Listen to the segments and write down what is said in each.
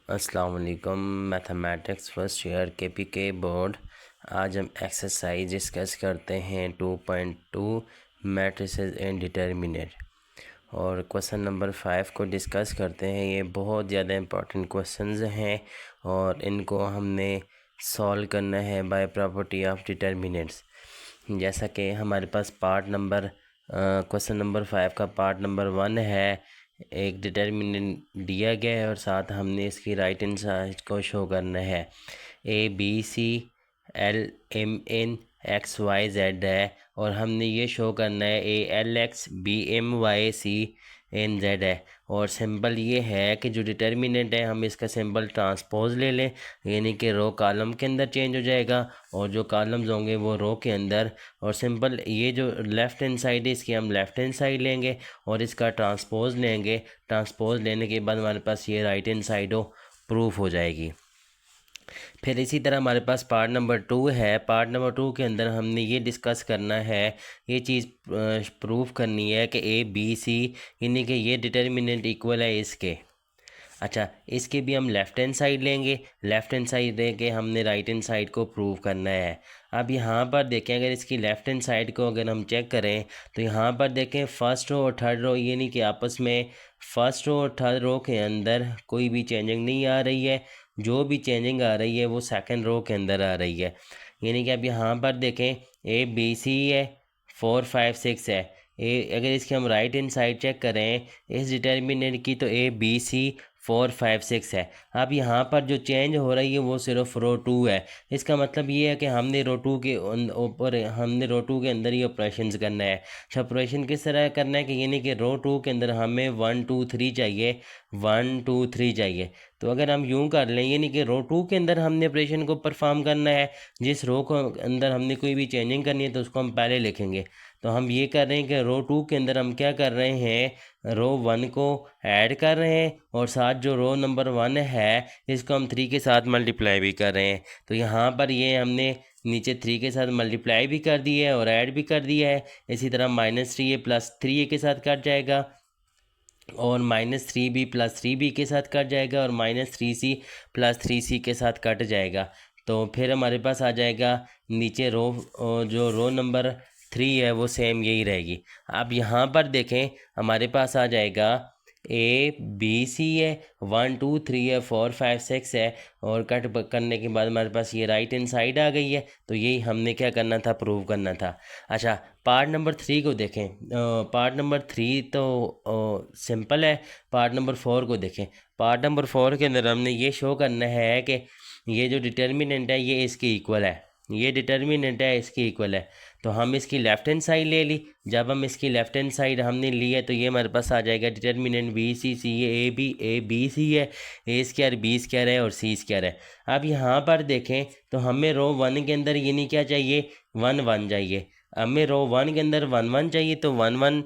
अस्सलाम वालेकुम। Mathematics first year के बोर्ड। आज हम एक्सरसाइज डिस्कस करते हैं 2.2 मैट्रिसेस एंड डिटर्मिनेंट और क्वेश्चन नंबर 5 को डिस्कस करते हैं। ये बहुत ज़्यादा इम्पोर्टेंट क्वेश्चंस हैं और इनको हमने सॉल्व करना है बाय प्रॉपर्टी ऑफ डिटर्मिनेंट्स। जैसा कि हमारे पास क्वेश्चन नंबर 5 का पार्ट नंबर 1 है। एक डिटर्मिनेंट दिया गया है और साथ हमने इसकी राइट हैंड साइड को शो करना है। ABCLMN XYZ है और हमने ये शो करना है ALXBMYCNZ है। और सिंबल ये है कि जो डिटर्मिनेंट है हम इसका सिंबल ट्रांसपोज ले लें, यानी कि रो कॉलम के अंदर चेंज हो जाएगा और जो कॉलम्स होंगे वो रो के अंदर। और सिंपल ये जो लेफ़्ट हैंड साइड है इसकी हम लेफ़्ट हैंड साइड लेंगे और इसका ट्रांसपोज लेंगे। ट्रांसपोज लेने के बाद हमारे पास ये राइट हैंड साइड प्रूफ हो जाएगी। फिर इसी तरह हमारे पास पार्ट नंबर 2 है। पार्ट नंबर 2 के अंदर हमने ये डिस्कस करना है, ये चीज़ प्रूफ करनी है कि ABC यानी कि ये डिटर्मिनेंट इक्वल है इसके। अच्छा, इसके भी हम लेफ़्ट हैंड साइड लेंगे, लेफ़्ट हैंड साइड लेके हमने राइट हैंड साइड को प्रूव करना है। अब यहाँ पर देखें, अगर इसकी लेफ़्ट हैंड साइड को अगर हम चेक करें तो यहाँ पर देखें फर्स्ट रो और थर्ड रो यानी कि आपस में फर्स्ट रो और थर्ड रो के अंदर कोई भी चेंजिंग नहीं आ रही है। जो भी चेंजिंग आ रही है वो सेकंड रो के अंदर आ रही है। यानी कि अब यहाँ पर देखें ABC है, 4 5 6 है। अगर इसकी हम राइट हैंड साइड चेक करें इस डिटर्मिनेंट की तो ABC 4 5 6 है। अब यहाँ पर जो चेंज हो रही है वो सिर्फ रो 2 है। इसका मतलब ये है कि हमने रो 2 के ऊपर हमने रो 2 के अंदर ही ऑपरेशंस करना है। अच्छा, ऑपरेशन किस तरह करना है कि यानी कि रो 2 के अंदर हमें 1 2 3 चाहिए, 1 2 3 चाहिए। तो अगर हम यूं कर लें यानी कि रो 2 के अंदर हमने ऑपरेशन को परफॉर्म करना है, जिस रो को अंदर हमने कोई भी चेंजिंग करनी है तो उसको हम पहले लिखेंगे। तो हम ये कर रहे हैं कि रो 2 के अंदर हम क्या कर रहे हैं, रो 1 को ऐड कर रहे हैं और साथ जो रो नंबर 1 है इसको हम 3 के साथ मल्टीप्लाई भी कर रहे हैं। तो यहाँ पर ये हमने नीचे 3 के साथ मल्टीप्लाई भी कर दिया है और ऐड भी कर दिया है। इसी तरह -3 +3 के साथ कट जाएगा और -3B +3B के साथ कट जाएगा और -3C +3C के साथ कट जाएगा। तो फिर हमारे पास आ जाएगा नीचे जो रो नंबर 3 है वो सेम यही रहेगी। अब यहाँ पर देखें हमारे पास आ जाएगा ABC है, 1 2 3 है, 4 5 6 है और कट करने के बाद हमारे पास ये राइट हैंड साइड आ गई है। तो यही हमने क्या करना था, प्रूव करना था। अच्छा, पार्ट नंबर 3 को देखें। पार्ट नंबर 3 तो सिंपल है। पार्ट नंबर 4 को देखें। पार्ट नंबर 4 के अंदर हमने ये शो करना है कि ये जो डिटर्मिनेंट है ये इसके इक्वल है, ये डिटर्मिनेंट है इसके इक्वल है। तो हम इसकी लेफ़्ट हैंड साइड ले ली। जब हम इसकी लेफ़्ट हैंड साइड हमने ली है तो ये हमारे पास आ जाएगा डिटर्मिनेंट BCC, ये ABC है, A² B² है और C² है। अब यहाँ पर देखें तो हमें रो 1 के अंदर यानी क्या चाहिए, 1 1 चाहिए। हमें रो 1 के अंदर 1 1 चाहिए तो 1 1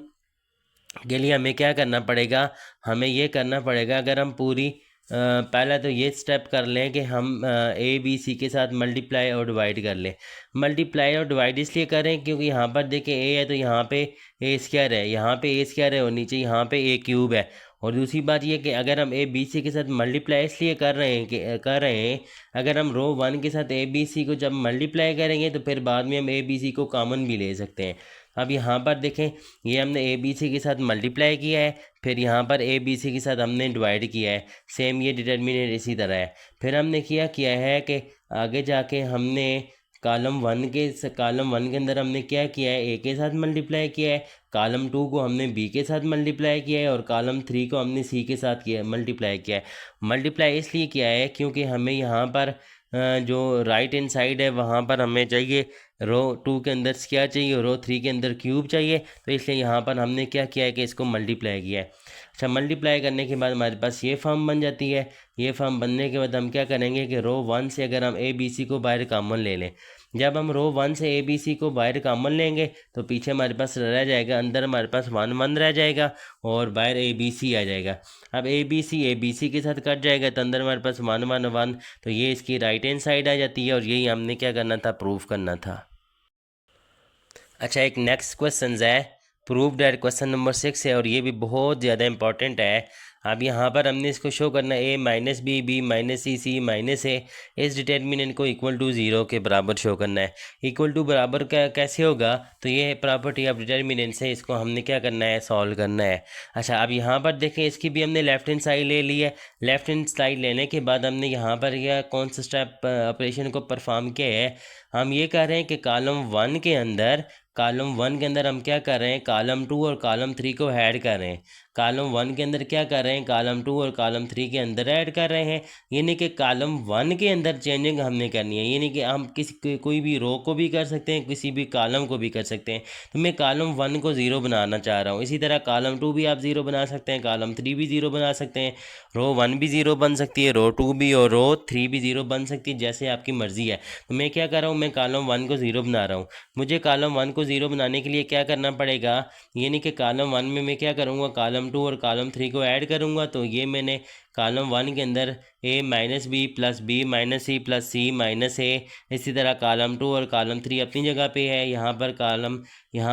के लिए हमें क्या करना पड़ेगा, हमें ये करना पड़ेगा, अगर हम पूरी पहला तो ये स्टेप कर लें कि हम ABC के साथ मल्टीप्लाई और डिवाइड कर लें। मल्टीप्लाई और डिवाइड इसलिए करें क्योंकि यहाँ पर देखें A है तो यहाँ पे A² है, यहाँ पे A² है और नीचे यहाँ पे A³ है। और दूसरी बात ये कि अगर हम ABC के साथ मल्टीप्लाई इसलिए कर रहे हैं, अगर हम रो 1 के साथ ABC को जब मल्टीप्लाई करेंगे तो फिर बाद में हम ABC को कॉमन भी ले सकते हैं। अब यहाँ पर देखें ये हमने ABC के साथ मल्टीप्लाई किया है, फिर यहाँ पर ABC के साथ हमने डिवाइड किया है। सेम ये डिटर्मिनेंट इसी तरह है। फिर हमने किया है कि आगे जाके हमने कॉलम 1 के अंदर हमने क्या किया है, A के साथ मल्टीप्लाई किया है, कॉलम 2 को हमने B के साथ मल्टीप्लाई किया है और कॉलम 3 को हमने C के साथ मल्टीप्लाई किया है। मल्टीप्लाई इसलिए किया है क्योंकि हमें यहाँ पर जो राइट हैंड साइड है वहाँ पर हमें चाहिए रो 2 के अंदर क्या चाहिए, रो 3 के अंदर क्यूब चाहिए। तो इसलिए यहाँ पर हमने क्या किया है कि इसको मल्टीप्लाई किया है। अच्छा, मल्टीप्लाई करने के बाद हमारे पास ये फॉर्म बन जाती है। ये फॉर्म बनने के बाद हम क्या करेंगे कि रो 1 से अगर हम ABC को बाहर कॉमन ले लें, जब हम रो 1 से ABC को बाहर कॉमन लेंगे तो पीछे हमारे पास रह जाएगा, अंदर हमारे पास 1 1 रह जाएगा और बाहर ABC आ जाएगा। अब ABC के साथ कट जाएगा तो अंदर हमारे पास 1 1 1। तो ये इसकी राइट हैंड साइड आ जाती है और यही हमने क्या करना था, प्रूफ करना था। अच्छा, एक नेक्स्ट क्वेश्चन है प्रूव दैट क्वेश्चन नंबर 6 है और ये भी बहुत ज़्यादा इंपॉर्टेंट है। अब यहाँ पर हमने इसको शो करना है a - b - c - a इस डिटर्मिनेंट को इक्वल टू 0 के बराबर शो करना है। इक्वल टू बराबर का कैसे होगा, तो ये प्रॉपर्टी ऑफ डिटर्मिनेंट से इसको हमने क्या करना है, सॉल्व करना है। अच्छा, अब यहाँ पर देखें, इसकी भी हमने लेफ्ट हैंड साइड ले ली है। लेफ्ट हैंड साइड लेने के बाद हमने यहाँ पर यह कौन सा स्टेप ऑपरेशन को परफॉर्म किया है, हम ये कर रहे हैं कि कॉलम वन के अंदर हम क्या कर रहे हैं, कॉलम 2 और कॉलम 3 को ऐड कर रहे हैं। कॉलम 1 के अंदर क्या कर रहे हैं, कॉलम 2 और कॉलम 3 के अंदर ऐड कर रहे हैं। यानी कि कॉलम 1 के अंदर चेंजिंग हमने करनी है, यानी कि हम कोई भी रो को भी कर सकते हैं, किसी भी कॉलम को भी कर सकते हैं। तो मैं कॉलम 1 को 0 बनाना चाह रहा हूँ। इसी तरह कॉलम 2 भी आप 0 बना सकते हैं, कॉलम 3 भी 0 बना सकते हैं, रो 1 भी 0 बन सकती है, रो 2 भी और रो 3 भी 0 बन सकती है, जैसे आपकी मर्ज़ी है। तो मैं क्या कर रहा हूँ, मैं कॉलम 1 को 0 बना रहा हूँ। मुझे कॉलम 1 को 0 बनाने के लिए क्या करना पड़ेगा, यानी कि कॉलम 1 में मैं क्या करूँगा, कॉलम 2 और कॉलम 3 को ऐड करूँगा। तो ये मैंने कॉलम 1 के अंदर a - b + b - c + c - a, इसी तरह कॉलम 2 और कॉलम 3 अपनी जगह पे है। यहाँ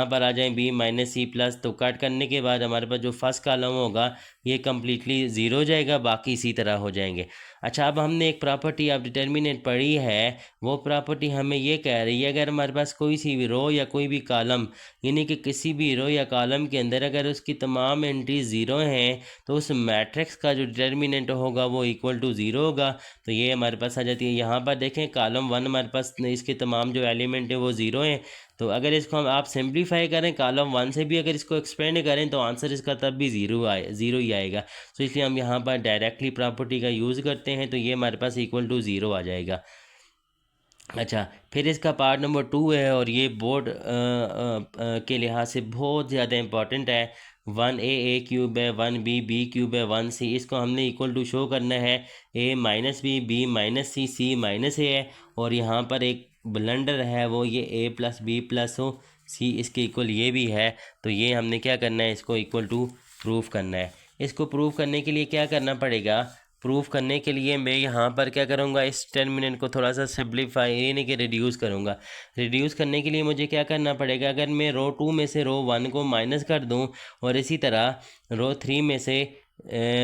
पर आ जाए b - c प्लस, तो कट करने के बाद हमारे पास जो फर्स्ट कॉलम होगा ये कम्प्लीटली 0 हो जाएगा, बाकी इसी तरह हो जाएंगे। अच्छा, अब हमने एक प्रॉपर्टी ऑफ डिटर्मिनेंट पढ़ी है, वो प्रॉपर्टी हमें ये कह रही है, अगर हमारे पास कोई सी भी रो या कोई भी कॉलम, यानी कि किसी भी रो या कॉलम के अंदर अगर उसकी तमाम एंट्री 0 हैं, तो उस मैट्रिक्स का जो डिटर्मिनेंट होगा वो इक्वल टू 0 होगा। तो ये हमारे पास आ जाती है। यहाँ पर देखें, कॉलम 1 हमारे पास इसके तमाम जो एलिमेंट है वो 0 हैं। तो अगर इसको हम आप सिंप्लीफाई करें, कॉलम 1 से भी अगर इसको एक्सपेंड करें, तो आंसर इसका तब भी 0 ही आएगा। तो इसलिए हम यहाँ पर डायरेक्टली प्रॉपर्टी का यूज़ करते हैं, तो ये हमारे पास इक्वल टू 0 आ जाएगा। अच्छा, फिर इसका पार्ट नंबर 2 है और ये बोर्ड के लिहाज से बहुत ज़्यादा इंपॉर्टेंट है। 1a क्यूब है, 1b क्यूब है, 1c, इसको हमने इक्वल टू शो करना है a - b c है। और यहाँ पर एक ब्लंडर है, वो ये a + b + c इसके इक्वल ये भी है। तो ये हमने क्या करना है, इसको इक्वल टू प्रूफ करना है। इसको प्रूफ करने के लिए क्या करना पड़ेगा, प्रूफ करने के लिए मैं यहाँ पर क्या करूँगा, इस डिटर्मिनेंट को थोड़ा सा सिंप्लीफाई यानी कि रिड्यूस करूँगा। रिड्यूस करने के लिए मुझे क्या करना पड़ेगा, अगर मैं रो 2 में से रो 1 को माइनस कर दूँ और इसी तरह रो 3 में से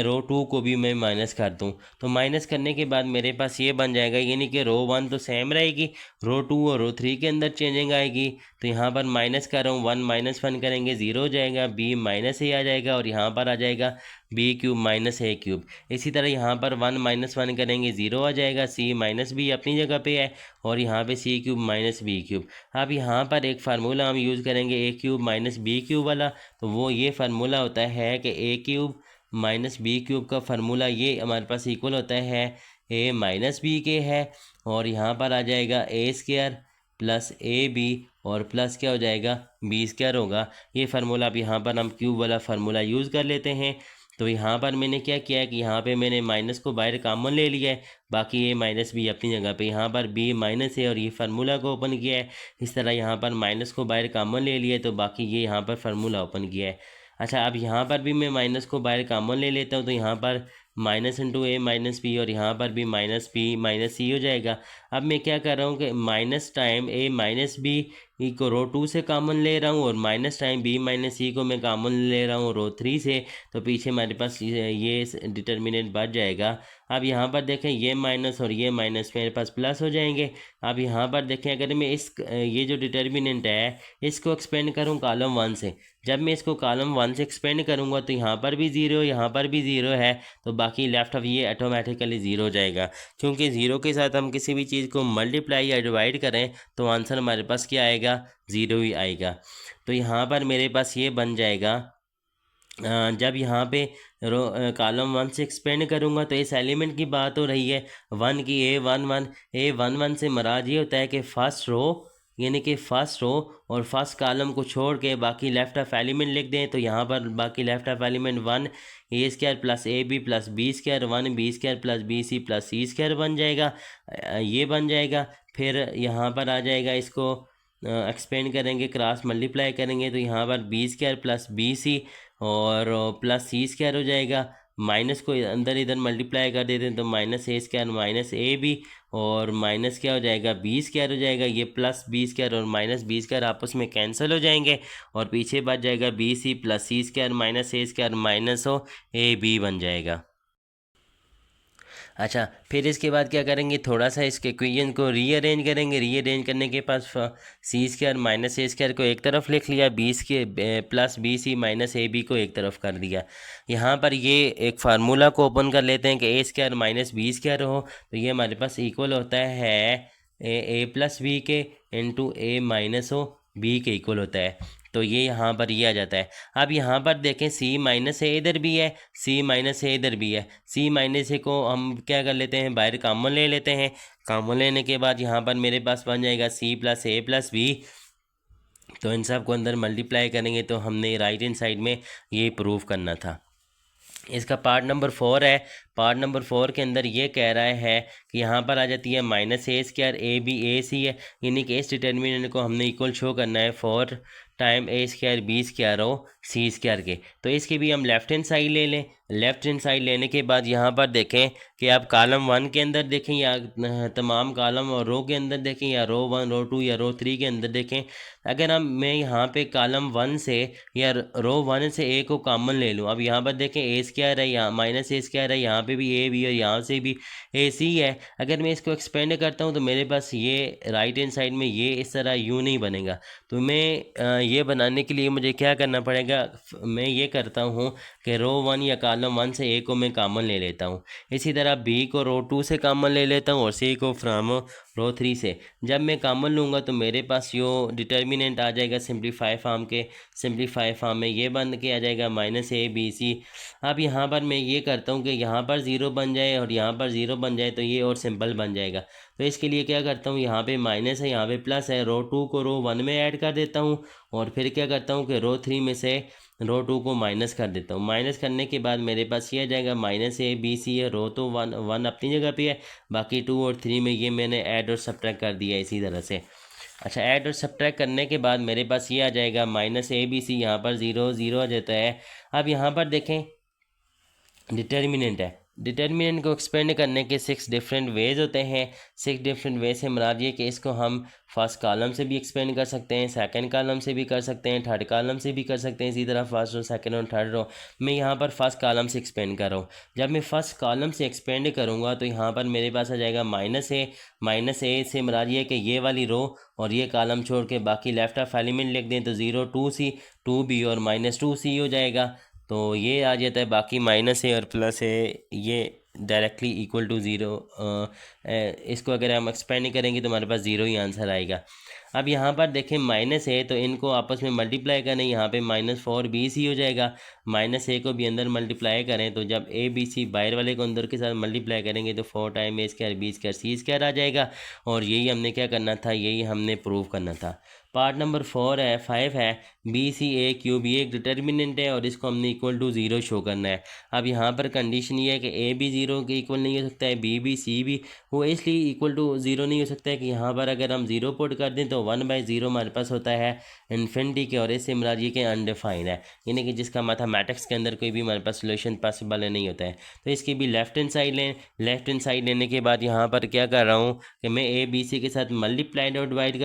रो 2 को भी मैं माइनस कर दूं, तो माइनस करने के बाद मेरे पास ये बन जाएगा, यानी कि रो 1 तो सेम रहेगी, रो 2 और रो 3 के अंदर चेंजिंग आएगी। तो यहाँ पर माइनस कर रहा हूँ, 1 - 1 करेंगे 0 हो जाएगा, b - a आ जाएगा और यहाँ पर आ जाएगा b क्यूब - a क्यूब। इसी तरह यहाँ पर 1 - 1 करेंगे 0 आ जाएगा, c - b अपनी जगह पे है और यहाँ पे c क्यूब - b क्यूब। अब यहाँ पर एक फार्मूला हम यूज़ करेंगे a क्यूब - b क्यूब वाला, तो वो ये फार्मूला होता है कि a क्यूब - b क्यूब का फार्मूला ये हमारे पास इक्वल होता है a - b के है। और यहाँ पर आ जाएगा a² + ab और प्लस क्या हो जाएगा, b² होगा। ये फार्मूला अब यहाँ पर हम क्यूब वाला फार्मूला यूज़ कर लेते हैं। तो यहाँ पर मैंने क्या किया है कि यहाँ पे मैंने माइनस को बाहर कॉमन ले लिया है, बाकी a - b अपनी जगह पे, यहाँ पर b - a और ये फार्मूला को ओपन किया है। इस तरह यहाँ पर माइनस को बाहर कॉमन ले लिया है, तो बाकी ये यहाँ पर फार्मूला ओपन किया है। अच्छा, अब यहाँ पर भी मैं माइनस को बाहर कॉमन ले लेता हूँ, तो यहाँ पर माइनस इंटू a - b और यहाँ पर भी -b - c हो जाएगा। अब मैं क्या कर रहा हूँ कि माइनस टाइम a - b को रो 2 से कॉमन ले रहा हूँ और माइनस टाइम b - c को मैं कॉमन ले रहा हूँ रो 3 से। तो पीछे हमारे पास ये डिटर्मिनेंट बच जाएगा। अब यहाँ पर देखें, ये माइनस और ये माइनस मेरे पास प्लस हो जाएंगे। अब यहाँ पर देखें, अगर मैं ये जो डिटर्मिनेंट है इसको एक्सपेंड करूँ कॉलम 1 से, जब मैं इसको कॉलम 1 से एक्सपेंड करूँगा तो यहाँ पर भी 0, यहाँ पर भी 0 है, तो बाकी लेफ्ट ऑफ ये ऑटोमेटिकली 0 हो जाएगा। क्योंकि 0 के साथ हम किसी भी चीज़ को मल्टीप्लाई या डिवाइड करें तो आंसर हमारे पास क्या आएगा, 0 ही आएगा। तो यहाँ पर मेरे पास ये बन जाएगा, जब यहाँ पे कॉलम 1 से एक्सपेंड करूँगा तो इस एलिमेंट की बात हो रही है 1 की, a11 से मराद ये होता है कि फ़र्स्ट रो, यानी कि फ़र्स्ट रो और फर्स्ट कॉलम को छोड़ के बाकी लेफ्ट ऑफ एलिमेंट लिख दें। तो यहाँ पर बाकी left of element 1 a² + ab + b², 1 b² + bc + c² बन जाएगा। ये बन जाएगा। फिर यहाँ पर आ जाएगा, इसको एक्सपेंड करेंगे, क्रॉस मल्टीप्लाई करेंगे, तो यहाँ पर b² + bc और प्लस c² हो जाएगा। माइनस को अंदर इधर मल्टीप्लाई कर देते हैं तो minus A square minus A B, और माइनस क्या हो जाएगा बी स्क्वायर हो जाएगा, ये प्लस बी स्क्वायर और माइनस बी स्क्वायर आपस में कैंसिल हो जाएंगे, और पीछे बच जाएगा B C plus C square minus A square minus हो ए बी बन जाएगा। अच्छा, फिर इसके बाद क्या करेंगे, थोड़ा सा इसके इक्वेशन को रीअरेंज करेंगे। रीअरेंज करने के पास C square minus A square को एक तरफ लिख लिया, plus B C minus A B को एक तरफ कर दिया। यहाँ पर ये एक फार्मूला को ओपन कर लेते हैं कि ए स्क्वायर माइनस बी स्क्वायर हो, तो ये हमारे पास इक्वल होता है ए प्लस बी के इंटू ए माइनस हो बी के इक्वल होता है। तो ये यहाँ पर ये आ जाता है। अब यहाँ पर देखें सी माइनस ए इधर भी है, सी माइनस ए इधर भी है, सी माइनस ए को हम क्या कर लेते हैं, बाहर कॉमन ले लेते हैं। कॉमन लेने के बाद यहाँ पर मेरे पास बन जाएगा सी प्लस ए प्लस बी। तो इन सब को अंदर मल्टीप्लाई करेंगे तो हमने राइट हैंड साइड में ये प्रूव करना था। इसका पार्ट नंबर 4 है। पार्ट नंबर 4 के अंदर ये कह रहा है कि यहाँ पर आ जाती है minus A square A B A C है, यानी कि इस डिटर्मिनेंट को हमने इक्वल शो करना है 4 टाइम ए स्क्वायर बी स्क्वायर हो सी स्क्वायर के। तो इसकी भी हम लेफ्ट हैंड साइड ले लें। लेफ्ट हैंड साइड लेने के बाद यहाँ पर देखें कि आप कॉलम 1 के अंदर देखें या तमाम कॉलम और रो के अंदर देखें या रो 1 रो 2 या रो 3 के अंदर देखें। अगर मैं यहाँ पे कॉलम 1 से या रो 1 से ए को कॉमन ले लूँ, अब यहाँ पर देखें ए स्क्वायर है, यहाँ माइनस ए स्क्वायर है, यहाँ पे भी ए बी और यहाँ से भी ए सी है। अगर मैं इसको एक्सपेंड करता हूँ तो मेरे पास ये राइट हैंड साइड में ये इस तरह यू नहीं बनेगा। तो मैं ये बनाने के लिए मुझे क्या करना पड़ेगा, मैं ये करता हूँ कि रो 1 या कॉलम 1 से ए को मैं कॉमन ले लेता हूँ, इसी तरह बी को रो 2 से कॉमन ले लेता हूँ और सी को फ्रॉम रो 3 से। जब मैं कॉमन लूँगा तो मेरे पास जो डिटर्मिनेंट आ जाएगा सिंप्लीफाई फॉर्म के, सिंप्लीफाई फॉर्म में ये बन के आ जाएगा माइनस ए बी सी। अब यहाँ पर मैं ये करता हूँ कि यहाँ पर ज़ीरो बन जाए और यहाँ पर ज़ीरो बन जाए तो ये और सिंपल बन जाएगा। तो इसके लिए क्या करता हूँ, यहाँ पे माइनस है, यहाँ पे प्लस है, रो 2 को रो 1 में ऐड कर देता हूँ और फिर क्या करता हूँ कि रो 3 में से रो 2 को माइनस कर देता हूँ। माइनस करने के बाद मेरे पास ये आ जाएगा माइनस ए बी सी है, रो तो 1 अपनी जगह पे है, बाकी 2 और 3 में ये मैंने ऐड और सब्ट्रैक्ट कर दिया इसी तरह से। अच्छा, ऐड और सब्ट्रैक्ट करने के बाद मेरे पास ये आ जाएगा माइनस ए बी सी, यहाँ पर ज़ीरो ज़ीरो आ जाता है। अब यहाँ पर देखें डिटर्मिनेंट है, डिटर्मिनेंट को एक्सपेंड करने के 6 डिफरेंट वेज होते हैं। 6 डिफरेंट वे से मुराद ये कि इसको हम फर्स्ट कॉलम से भी एक्सपेंड कर सकते हैं, सेकंड कॉलम से भी कर सकते हैं, थर्ड कॉलम से भी कर सकते हैं, इसी तरह फर्स्ट रो सेकंड और थर्ड रो। मैं यहाँ पर फर्स्ट कॉलम से एक्सपेंड कर रहा हूँ। जब मैं फर्स्ट कॉलम से एक्सपेंड करूँगा तो यहाँ पर मेरे पास आ जाएगा माइनस ए से मुराद ये कि ये वाली रो और ये कॉलम छोड़ के बाकी लेफ्ट ऑफ एलिमेंट लिख दें तो 0 2 सी 2 बी और माइनस 2 सी हो जाएगा। तो ये आ जाता है, बाकी माइनस है और प्लस है ये डायरेक्टली इक्वल टू ज़ीरो। इसको अगर हम एक्सपेंड करेंगे तो हमारे पास ज़ीरो ही आंसर आएगा। अब यहाँ पर देखें माइनस है तो इनको आपस में मल्टीप्लाई करें, यहाँ पे माइनस 4 बी सी हो जाएगा। माइनस ए को भी अंदर मल्टीप्लाई करें तो जब ए बी सी बाहर वाले को अंदर के साथ मल्टीप्लाई करेंगे तो 4 टाइम ए स्क्वायर बी स्क्वायर सी स्क्वायर आ जाएगा। और यही हमने क्या करना था, यही हमने प्रूव करना था। पार्ट नंबर 5 है बी सी ए क्यूब, ये एक डिटर्मिनेंट है और इसको हमने इक्वल टू ज़ीरो शो करना है। अब यहाँ पर कंडीशन ये है कि ए भी ज़ीरो के इक्वल नहीं हो सकता है, बी भी सी भी, वो इसलिए इक्वल टू ज़ीरो नहीं हो सकता है कि यहाँ पर अगर हम ज़ीरो पुट कर दें तो 1/0 हमारे पास होता है इन्फिनिटी के, और इससे मुराद ये कि अनडिफाइंड है, यानी कि जिसका मैथमेटिक्स के अंदर कोई भी हमारे पास सोल्यूशन पॉसिबल नहीं होता है। तो इसकी भी लेफ्ट हैंड साइड लें। लेफ्ट हैंड साइड लेने के बाद यहाँ पर क्या कर रहा हूँ कि मैं ए बी सी के साथ मल्टीप्लाइड और डिवाइड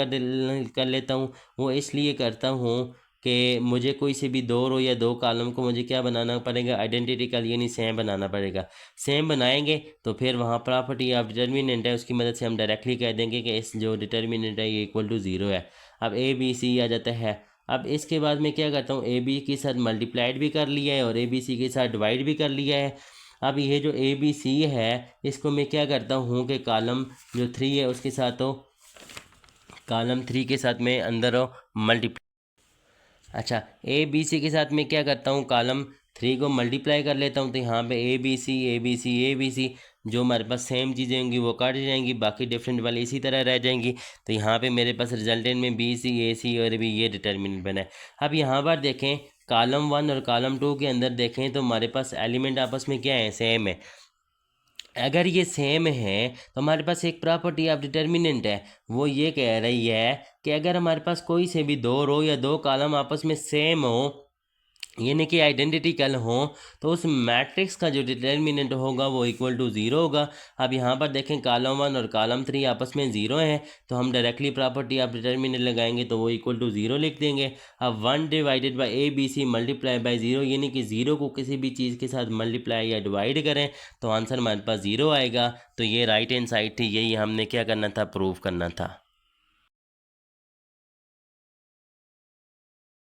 कर लेता हूँ। वो इसलिए करता हूँ कि मुझे कोई से भी 2 रो या 2 कॉलम को मुझे क्या बनाना पड़ेगा, आइडेंटिकल यानी सेम बनाना पड़ेगा। सेम बनाएंगे तो फिर वहाँ प्रॉपर्टी ऑफ डिटर्मिनेंट है उसकी मदद से हम डायरेक्टली कह देंगे कि इस जो डिटर्मिनेंट है ये इक्वल टू ज़ीरो है। अब ए बी सी आ जाता है। अब इसके बाद मैं क्या करता हूँ, ए बी के साथ मल्टीप्लाइड भी कर लिया है और ए बी सी के साथ डिवाइड भी कर लिया है। अब ये जो ए बी सी है इसको मैं क्या करता हूँ कि कॉलम जो 3 है उसके साथ तो कॉलम 3 के साथ मैं अंदर मल्टीप्लाई, अच्छा ए बी सी के साथ मैं क्या करता हूँ, कॉलम 3 को मल्टीप्लाई कर लेता हूँ। तो यहाँ पे A B C A B C A B C जो हमारे पास सेम चीज़ें होंगी वो काट जाएंगी, बाकी डिफरेंट वाली इसी तरह रह जाएंगी। तो यहाँ पे मेरे पास रिजल्टेंट में बी सी ए सी और भी ये डिटर्मिनेंट बना है। अब यहाँ पर देखें कॉलम 1 और कॉलम 2 के अंदर देखें तो हमारे पास एलिमेंट आपस में क्या है, सेम है। अगर ये सेम है तो हमारे पास एक प्रॉपर्टी ऑफ डिटर्मिनेंट है, वो ये कह रही है कि अगर हमारे पास कोई से भी 2 रो या 2 कॉलम आपस में सेम हो यानी कि आइडेंटिकल हो तो उस मैट्रिक्स का जो डिटर्मिनेंट होगा वो इक्वल टू ज़ीरो होगा। अब यहाँ पर देखें कॉलम 1 और कॉलम 3 आपस में ज़ीरो हैं, तो हम डायरेक्टली प्रॉपर्टी ऑफ डिटर्मिनेंट लगाएंगे तो वो इक्वल टू ज़ीरो लिख देंगे। अब 1 divided by A B C multiply by zero, यानी कि ज़ीरो को किसी भी चीज़ के साथ मल्टीप्लाई या डिवाइड करें तो आंसर हमारे पास ज़ीरो आएगा। तो ये राइट हैंड साइड थी, यही हमने क्या करना था, प्रूव करना था।